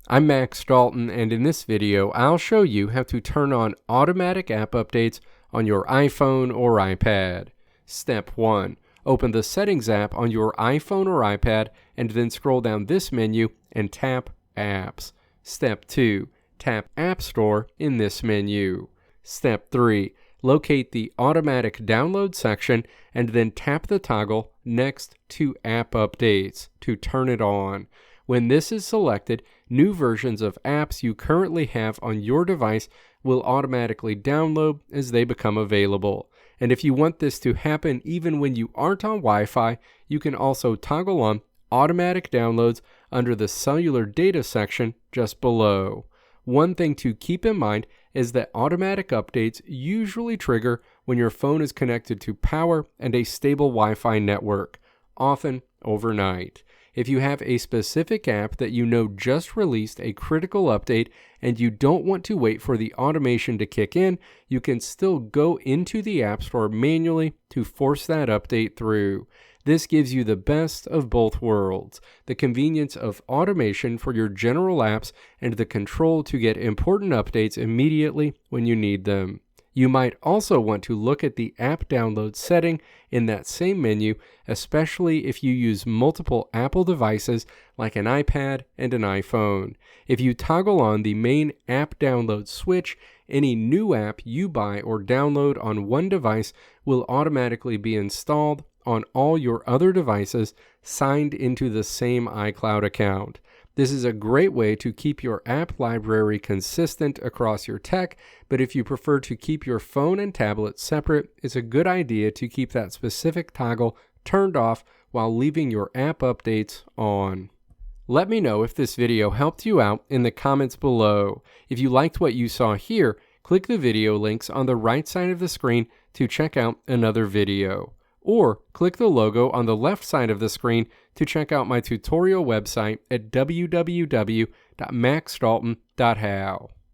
I'm Max Dalton, and in this video I'll show you how to turn on automatic app updates on your iPhone or iPad. Step 1. Open the Settings app on your iPhone or iPad and then scroll down this menu and tap Apps. Step 2. Tap App Store in this menu. Step 3. Locate the Automatic Download section and then tap the toggle next to App Updates to turn it on. When this is selected, new versions of apps you currently have on your device will automatically download as they become available. And if you want this to happen even when you aren't on Wi-Fi, you can also toggle on Automatic Downloads under the Cellular Data section just below. One thing to keep in mind is that automatic updates usually trigger when your phone is connected to power and a stable Wi-Fi network, often overnight. If you have a specific app that you know just released a critical update and you don't want to wait for the automation to kick in, you can still go into the App Store manually to force that update through. This gives you the best of both worlds, the convenience of automation for your general apps and the control to get important updates immediately when you need them. You might also want to look at the app download setting in that same menu, especially if you use multiple Apple devices like an iPad and an iPhone. If you toggle on the main app download switch, any new app you buy or download on one device will automatically be installed on all your other devices signed into the same iCloud account. This is a great way to keep your app library consistent across your tech, but if you prefer to keep your phone and tablet separate, it's a good idea to keep that specific toggle turned off while leaving your app updates on. Let me know if this video helped you out in the comments below. If you liked what you saw here, click the video links on the right side of the screen to check out another video. Or click the logo on the left side of the screen to check out my tutorial website at www.maxdalton.how.